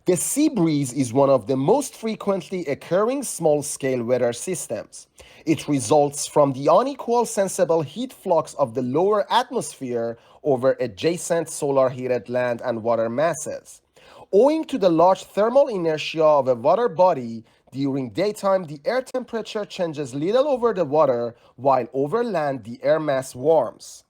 The sea breeze is one of the most frequently occurring small-scale weather systems. It results from the unequal sensible heat flux of the lower atmosphere over adjacent solar-heated land and water masses. Owing to the large thermal inertia of a water body, during daytime the air temperature changes little over the water, while over land the air mass warms.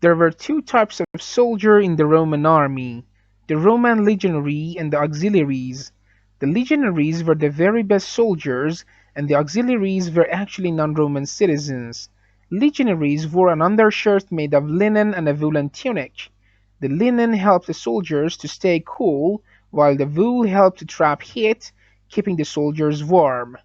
There were two types of soldier in the Roman army: the Roman legionary and the auxiliaries. The legionaries were the very best soldiers, and the auxiliaries were actually non-Roman citizens. Legionaries wore an undershirt made of linen and a woolen tunic. The linen helped the soldiers to stay cool, while the wool helped to trap heat, keeping the soldiers warm.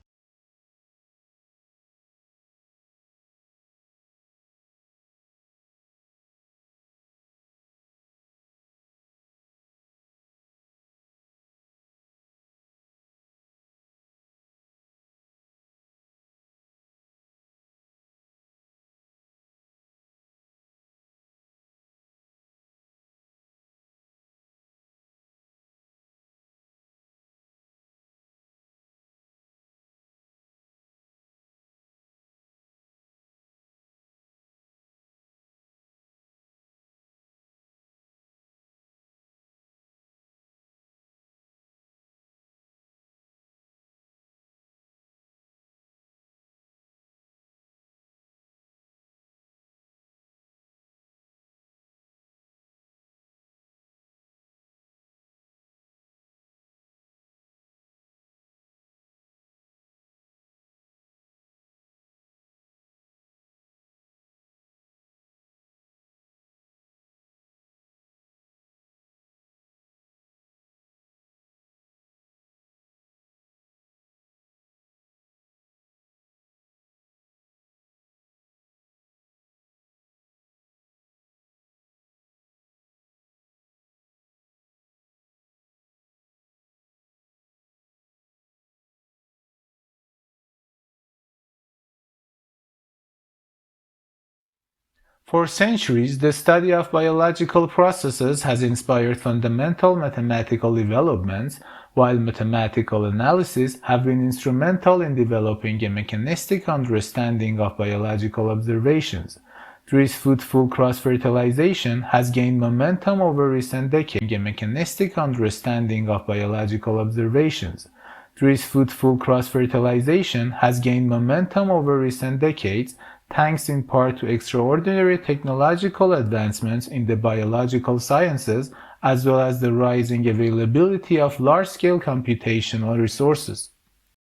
For centuries, the study of biological processes has inspired fundamental mathematical developments, while mathematical analyses have been instrumental in developing a mechanistic understanding of biological observations. Trees fruitful cross-fertilization has gained momentum over recent decades, a mechanistic understanding of biological observations. Trees fruitful cross-fertilization has gained momentum over recent decades, thanks in part to extraordinary technological advancements in the biological sciences as well as the rising availability of large-scale computational resources.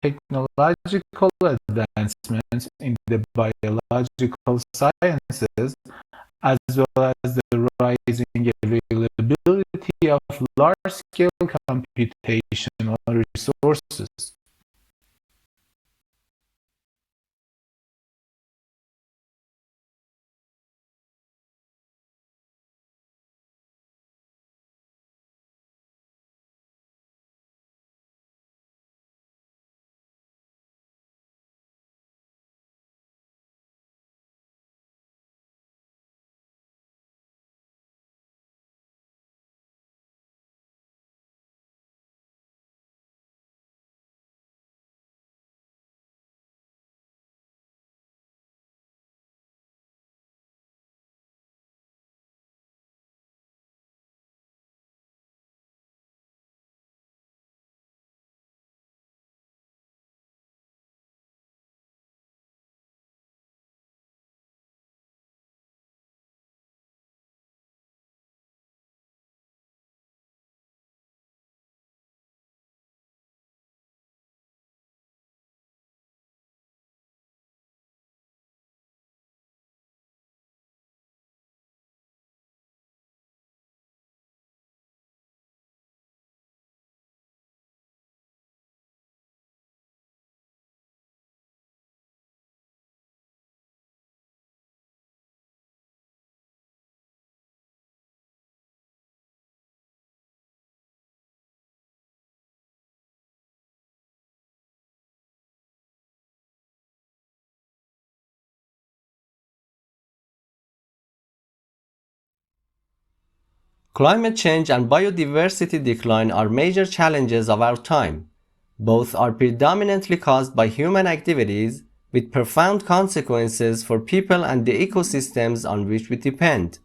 Technological advancements in the biological sciences as well as the rising availability of large-scale computational resources. Climate change and biodiversity decline are major challenges of our time. Both are predominantly caused by human activities, with profound consequences for people and the ecosystems on which we depend.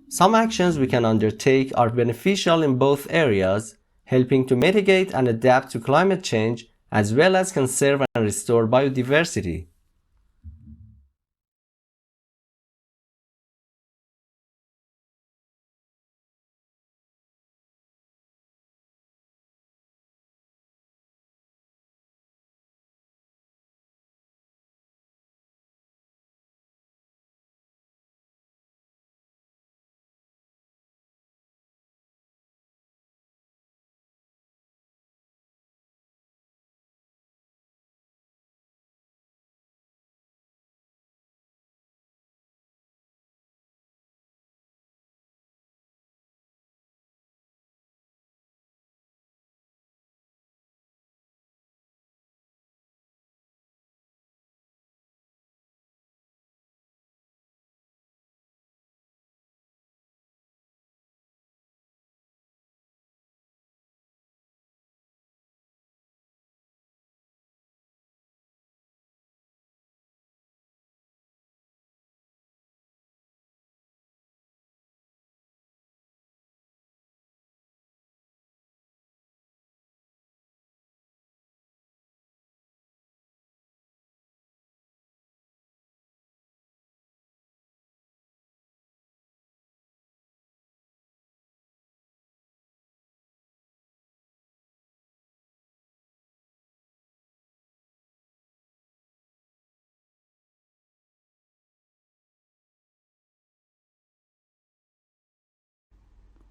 Some actions we can undertake are beneficial in both areas, helping to mitigate and adapt to climate change as well as conserve and restore biodiversity.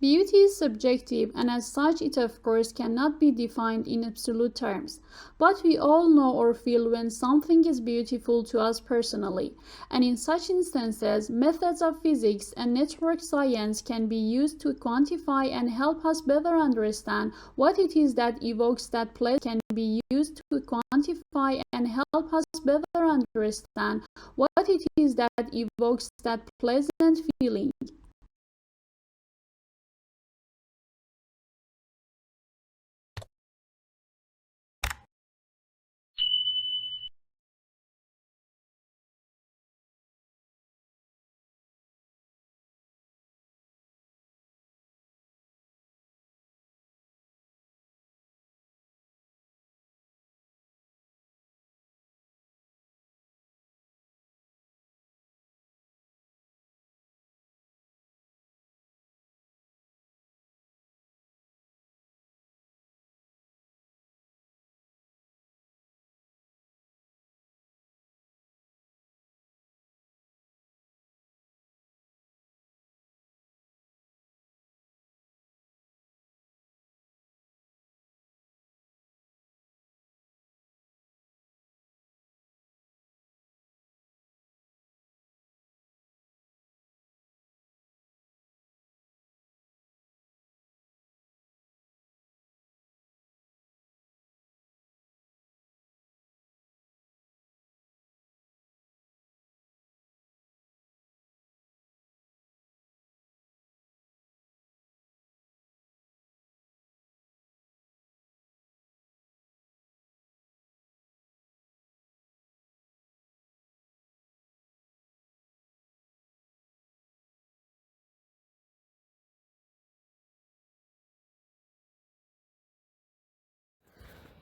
Beauty is subjective, and as such it of course cannot be defined in absolute terms. But we all know or feel when something is beautiful to us personally, and in such instances, methods of physics and network science can be used to quantify and help us better understand what it is that evokes that pleasure can be used to quantify and help us better understand what it is that evokes that pleasant feeling.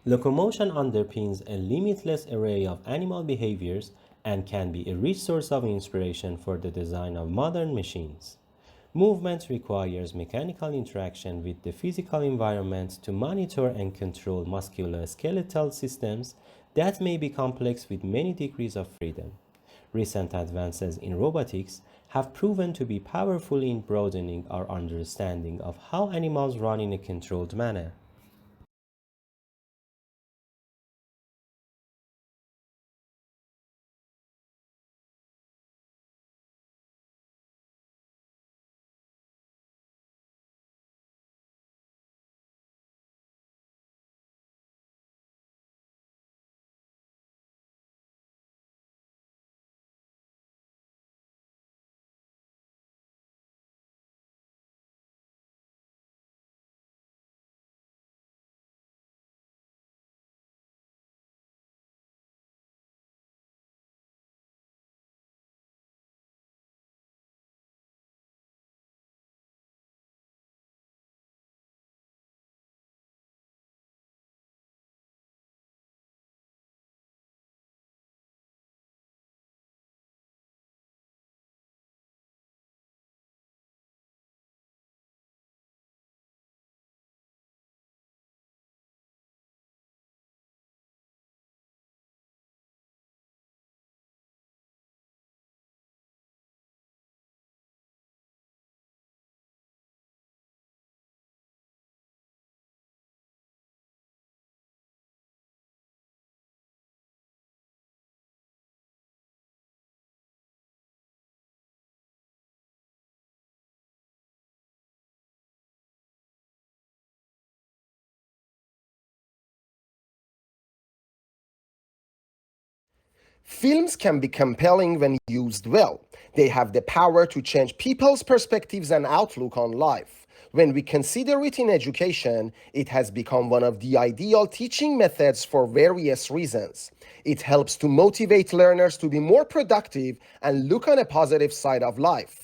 Locomotion underpins a limitless array of animal behaviors and can be a rich source of inspiration for the design of modern machines. Movement requires mechanical interaction with the physical environment to monitor and control musculoskeletal systems that may be complex with many degrees of freedom. Recent advances in robotics have proven to be powerful in broadening our understanding of how animals run in a controlled manner. Films can be compelling when used well. They have the power to change people's perspectives and outlook on life. When we consider it in education, it has become one of the ideal teaching methods for various reasons. It helps to motivate learners to be more productive and look on a positive side of life.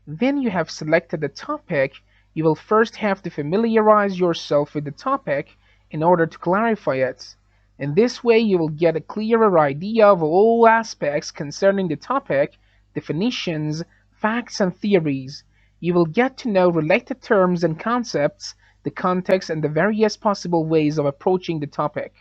When you have selected a topic, you will first have to familiarize yourself with the topic in order to clarify it. In this way, you will get a clearer idea of all aspects concerning the topic, definitions, facts, and theories. You will get to know related terms and concepts, the context, and the various possible ways of approaching the topic.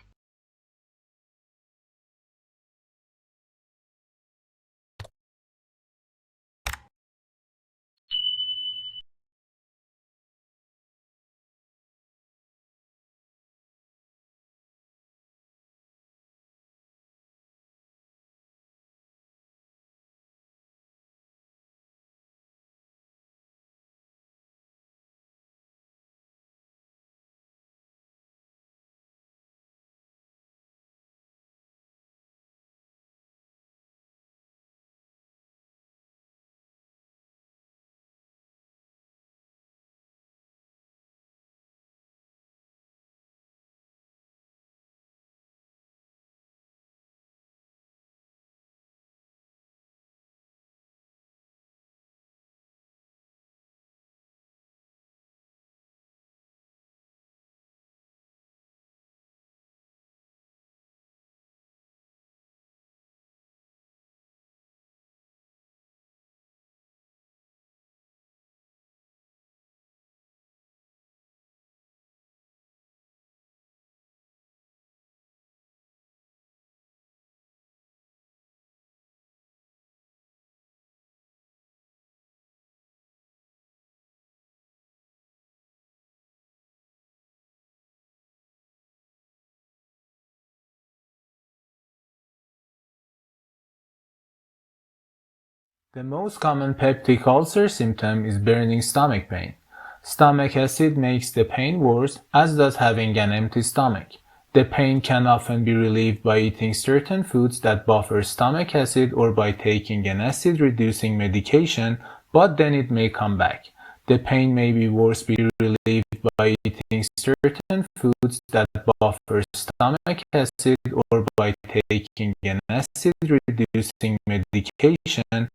The most common peptic ulcer symptom is burning stomach pain. Stomach acid makes the pain worse, as does having an empty stomach. The pain can often be relieved by eating certain foods that buffer stomach acid or by taking an acid-reducing medication, but then it may come back. The pain may be worse be relieved by eating certain foods that buffer stomach acid or by taking an acid-reducing medication,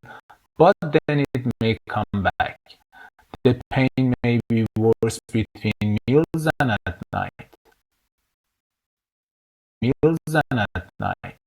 but then it may come back. The pain may be worse between meals and at night. Meals and at night.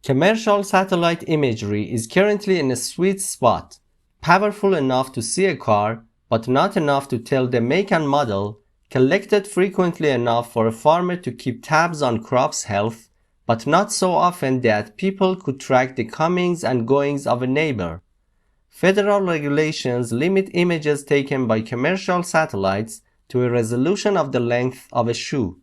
Commercial satellite imagery is currently in a sweet spot, powerful enough to see a car, but not enough to tell the make and model, collected frequently enough for a farmer to keep tabs on crops' health, but not so often that people could track the comings and goings of a neighbor. Federal regulations limit images taken by commercial satellites to a resolution of the length of a shoe.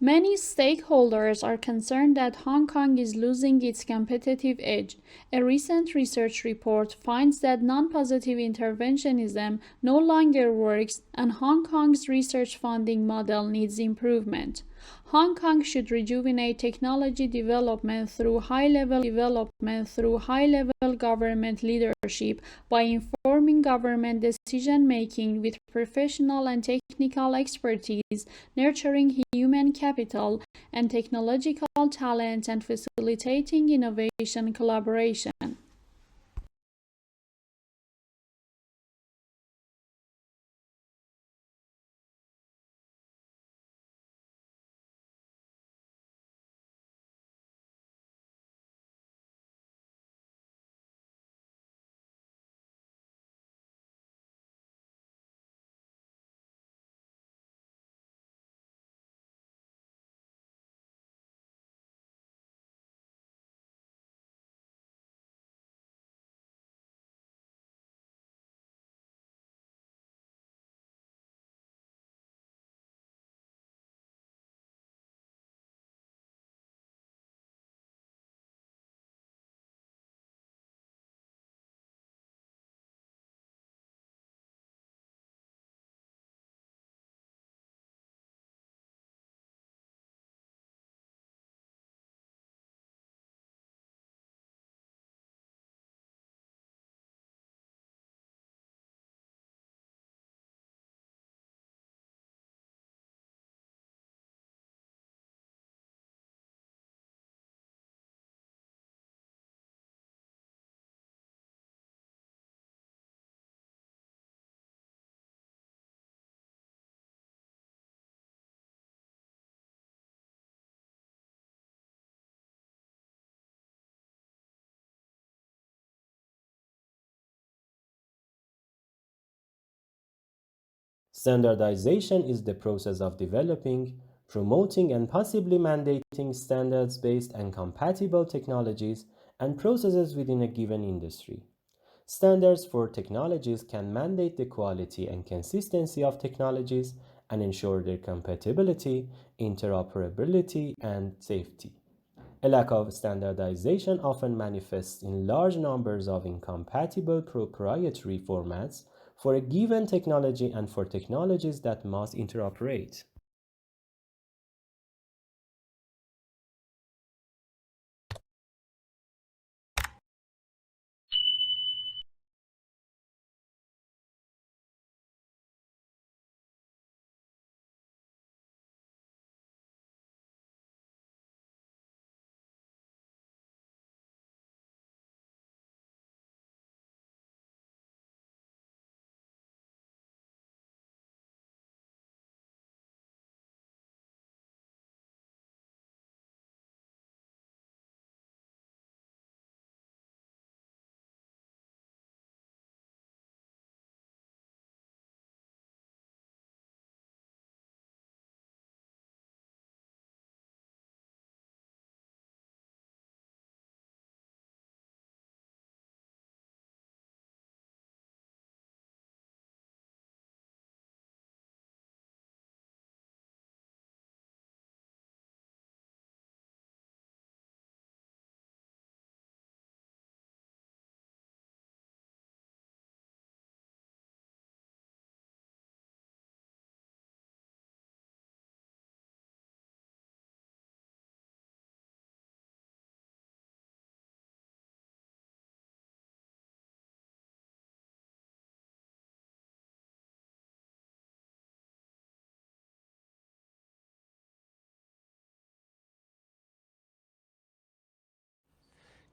Many stakeholders are concerned that Hong Kong is losing its competitive edge. A recent research report finds that non-positive interventionism no longer works and Hong Kong's research funding model needs improvement. Hong Kong should rejuvenate technology development through high-level government leadership by informing government decision-making with professional and technical expertise, nurturing human capital and technological talent, and facilitating innovation collaboration. Standardization is the process of developing, promoting, and possibly mandating standards-based and compatible technologies and processes within a given industry. Standards for technologies can mandate the quality and consistency of technologies and ensure their compatibility, interoperability, and safety. A lack of standardization often manifests in large numbers of incompatible proprietary formats for a given technology and for technologies that must interoperate.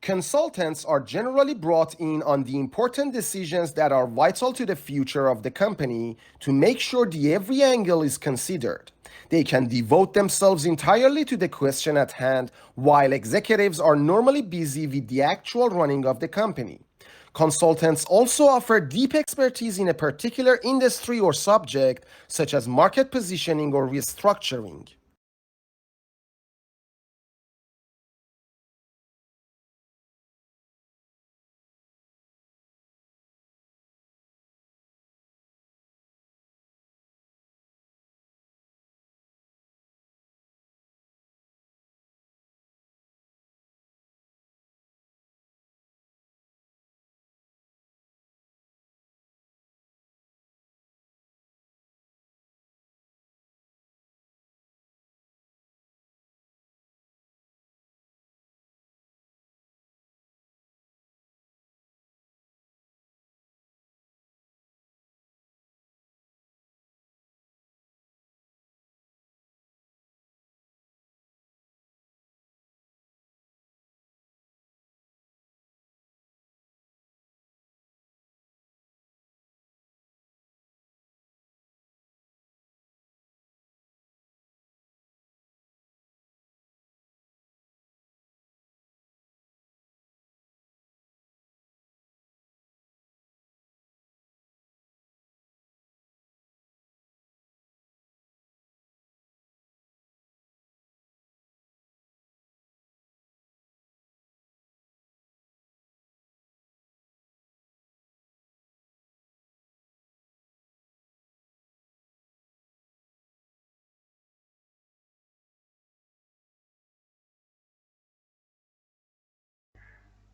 Consultants are generally brought in on the important decisions that are vital to the future of the company to make sure the every angle is considered. They can devote themselves entirely to the question at hand, while executives are normally busy with the actual running of the company. Consultants also offer deep expertise in a particular industry or subject, such as market positioning or restructuring.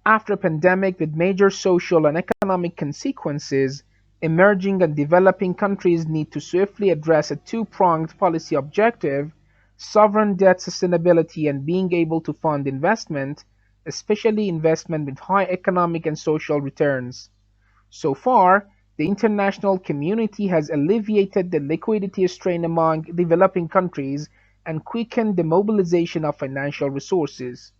After a pandemic with major social and economic consequences, emerging and developing countries need to swiftly address a two-pronged policy objective: sovereign debt sustainability and being able to fund investment, especially investment with high economic and social returns. So far, the international community has alleviated the liquidity strain among developing countries and quickened the mobilization of financial resources.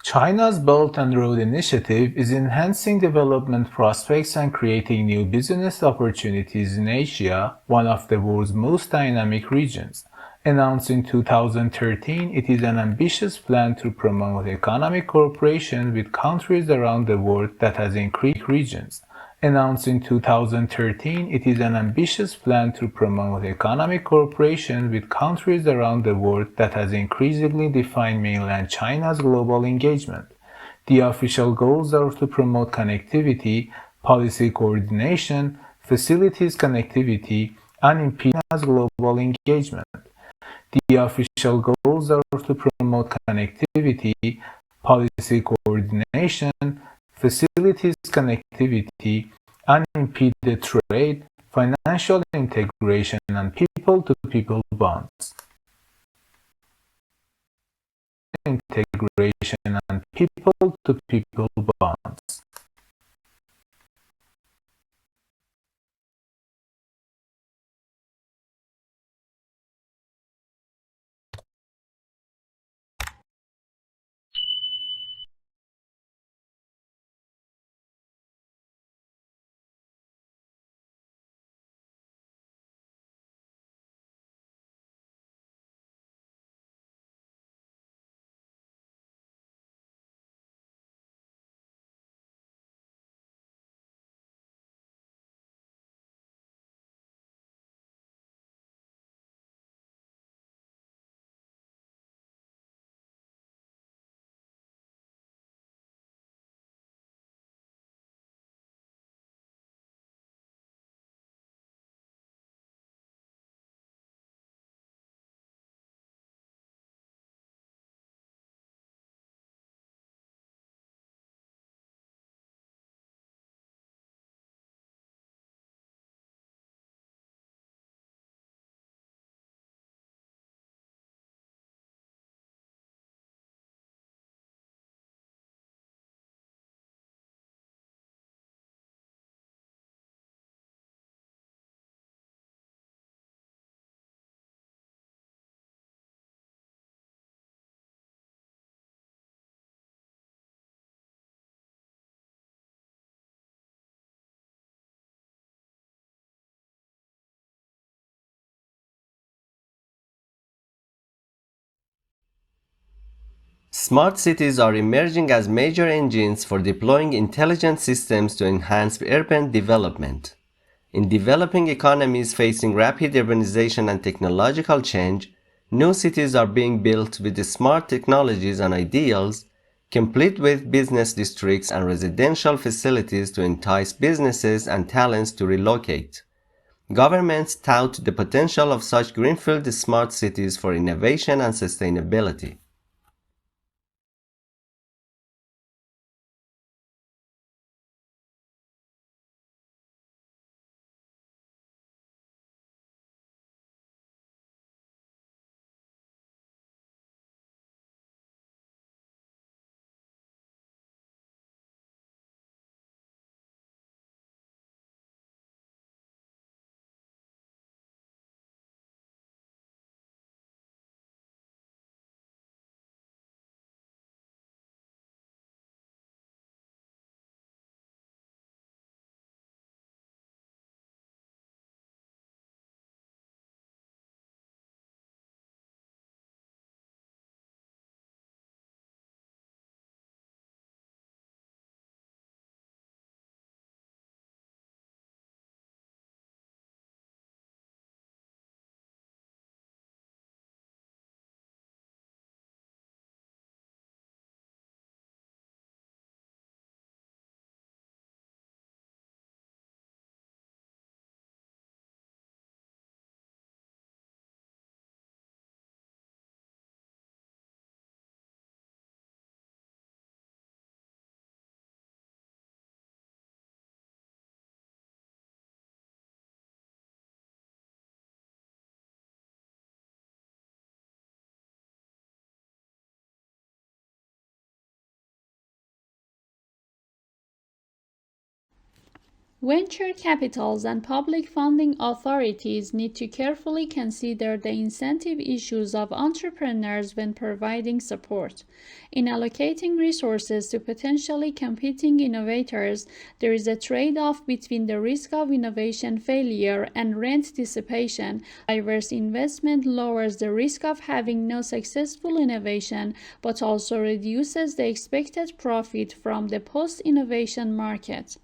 China's Belt and Road Initiative is enhancing development prospects and creating new business opportunities in Asia, one of the world's most dynamic regions. Announced in 2013, it is an ambitious plan to promote economic cooperation with countries around the world that has increased regions. Announced in 2013, it is an ambitious plan to promote economic cooperation with countries around the world that has increasingly defined mainland China's global engagement. The official goals are to promote connectivity, policy coordination, facilities connectivity, and impede China's global engagement. The official goals are to promote connectivity, policy coordination, facilities connectivity, and impede the trade, financial integration, and people-to-people bonds. integration and people-to-people bonds. Smart cities are emerging as major engines for deploying intelligent systems to enhance urban development. In developing economies facing rapid urbanization and technological change, new cities are being built with smart technologies and ideals, complete with business districts and residential facilities to entice businesses and talents to relocate. Governments tout the potential of such greenfield smart cities for innovation and sustainability. Venture capitals and public funding authorities need to carefully consider the incentive issues of entrepreneurs when providing support. In allocating resources to potentially competing innovators, there is a trade-off between the risk of innovation failure and rent dissipation. Diverse investment lowers the risk of having no successful innovation, but also reduces the expected profit from the post-innovation market.